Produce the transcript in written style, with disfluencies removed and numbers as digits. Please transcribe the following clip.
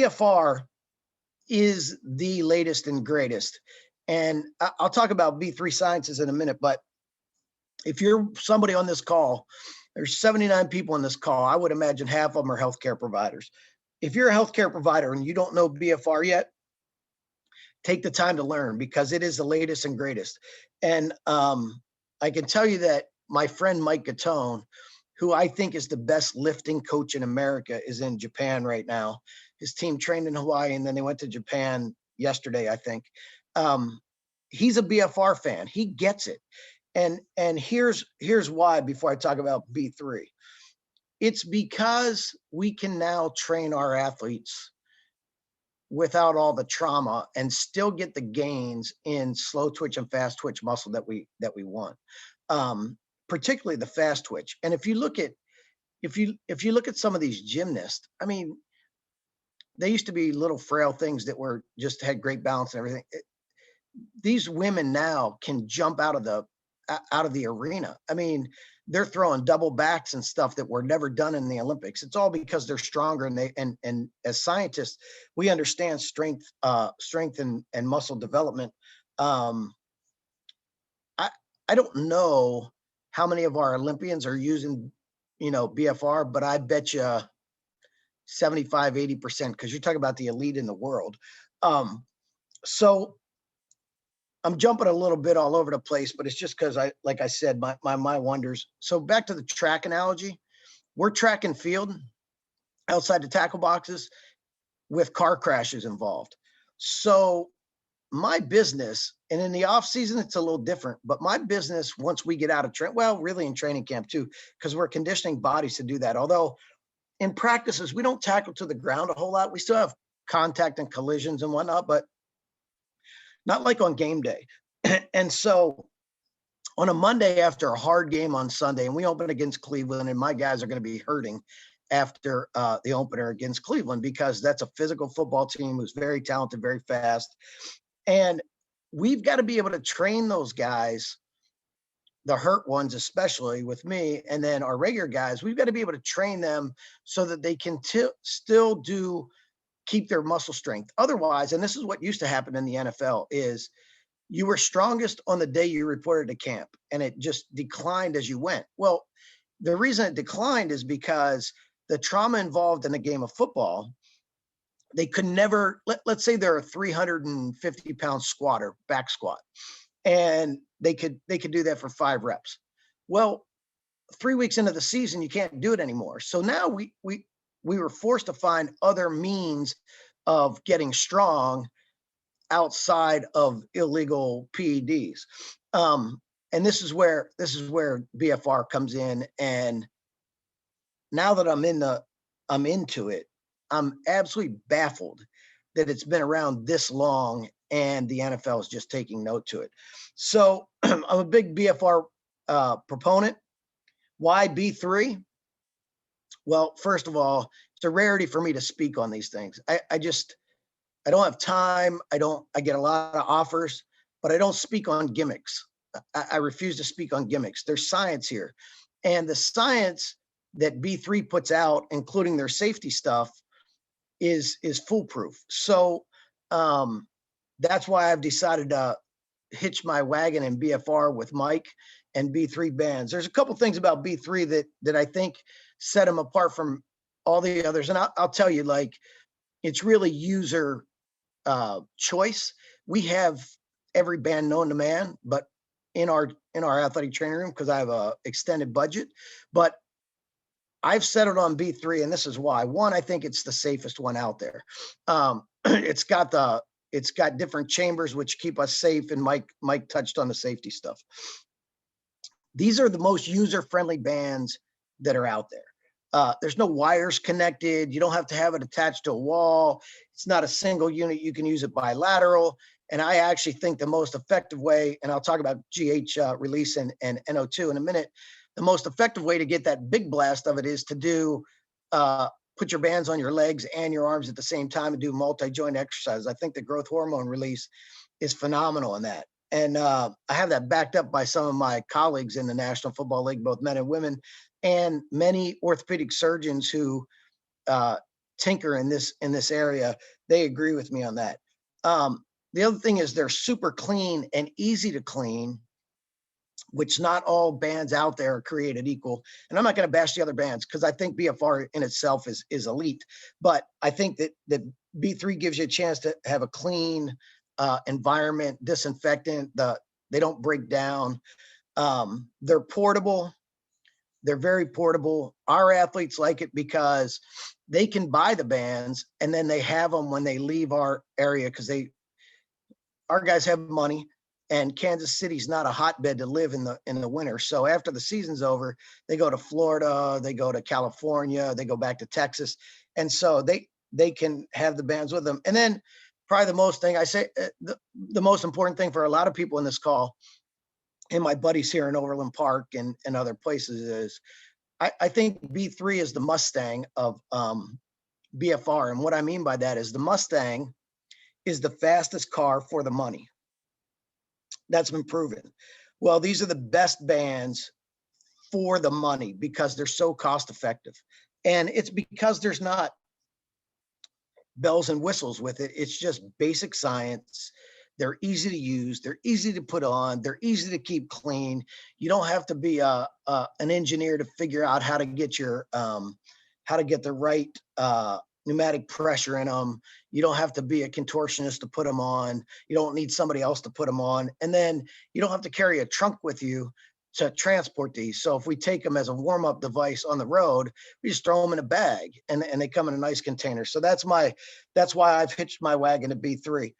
BFR is the latest and greatest. And I'll talk about B3 Sciences in a minute, but if you're somebody on this call, there's 79 people on this call. I would imagine half of them are healthcare providers. If you're a healthcare provider and you don't know BFR yet, take the time to learn, because it is the latest and greatest. And I can tell you that my friend Mike Gattone, who I think is the best lifting coach in America, is in Japan right now. His team trained in Hawaii, and then they went to Japan yesterday, I think. He's a BFR fan. He gets it. And here's why, before I talk about B3. It's because we can now train our athletes without all the trauma and still get the gains in slow twitch and fast twitch muscle that we want. Particularly the fast twitch. And if you look at some of these gymnasts, I mean, they used to be little frail things that were just had great balance and everything. These women now can jump out of the arena. I mean, they're throwing double backs and stuff that were never done in the Olympics. It's all because they're stronger, and as scientists, we understand strength and muscle development. I don't know how many of our Olympians are using, BFR, but I bet you 75, 80%, because you're talking about the elite in the world. So I'm jumping a little bit all over the place, but it's just because like I said, my mind wanders. So back to the track analogy, we're track and field outside the tackle boxes with car crashes involved. So my business, and in the off season, it's a little different, but my business, once we get out of really in training camp too, because we're conditioning bodies to do that. Although in practices, we don't tackle to the ground a whole lot. We still have contact and collisions and whatnot, but not like on game day. And so on a Monday after a hard game on Sunday, and we open against Cleveland, and my guys are going to be hurting after the opener against Cleveland, because that's a physical football team who's very talented, very fast. And we've got to be able to train those guys, the hurt ones, especially with me, and then our regular guys, we've got to be able to train them so that they can still keep their muscle strength. Otherwise, and this is what used to happen in the NFL, is you were strongest on the day you reported to camp, and it just declined as you went. Well, the reason it declined is because the trauma involved in a game of football, they could never, let's say they're a 350-pound squatter, back squat, and they could do that for 5 reps. Well, 3 weeks into the season, you can't do it anymore. So now we were forced to find other means of getting strong outside of illegal PEDs. And this is where BFR comes in. And now that I'm into it, I'm absolutely baffled that it's been around this long and the NFL is just taking note to it. So I'm a big BFR proponent. Why B3? Well, first of all, it's a rarity for me to speak on these things. I don't have time. I get a lot of offers, but I don't speak on gimmicks. I refuse to speak on gimmicks. There's science here. And the science that B3 puts out, including their safety stuff, is foolproof. So that's why I've decided to hitch my wagon in BFR with Mike and B3 bands. There's a couple things about B3 that I think set them apart from all the others. And I'll tell you, like, it's really user choice. We have every band known to man, but in our athletic training room, because I have a extended budget, but I've settled on B3, and this is why. One, I think it's the safest one out there. It's got different chambers which keep us safe, and Mike touched on the safety stuff. These are the most user-friendly bands that are out there. There's no wires connected. You don't have to have it attached to a wall. It's not a single unit. You can use it bilateral. And I actually think the most effective way, and I'll talk about GH release and NO2 in a minute, the most effective way to get that big blast of it is to do put your bands on your legs and your arms at the same time and do multi-joint exercises. I think the growth hormone release is phenomenal in that. And I have that backed up by some of my colleagues in the National Football League, both men and women, and many orthopedic surgeons who tinker in this area, they agree with me on that. The other thing is they're super clean and easy to clean, which not all bands out there are created equal. And I'm not going to bash the other bands because I think BFR in itself is elite. But I think that B3 gives you a chance to have a clean environment, disinfectant. They don't break down. They're portable. They're very portable. Our athletes like it because they can buy the bands and then they have them when they leave our area because our guys have money, and Kansas City's not a hotbed to live in the winter. So after the season's over, they go to Florida, they go to California, they go back to Texas, and so they can have the bands with them. And then probably the most thing I say, the most important thing for a lot of people in this call, and my buddies here in Overland Park and other places, is I think B3 is the Mustang of BFR. And what I mean by that is the Mustang is the fastest car for the money. That's been proven. Well, these are the best bands for the money because they're so cost effective. And it's because there's not bells and whistles with it. It's just basic science. They're easy to use. They're easy to put on. They're easy to keep clean. You don't have to be an engineer to figure out how to get the right pneumatic pressure in them. You don't have to be a contortionist to put them on. You don't need somebody else to put them on. And then you don't have to carry a trunk with you to transport these. So if we take them as a warm-up device on the road, we just throw them in a bag and they come in a nice container. So that's why I've hitched my wagon to B3.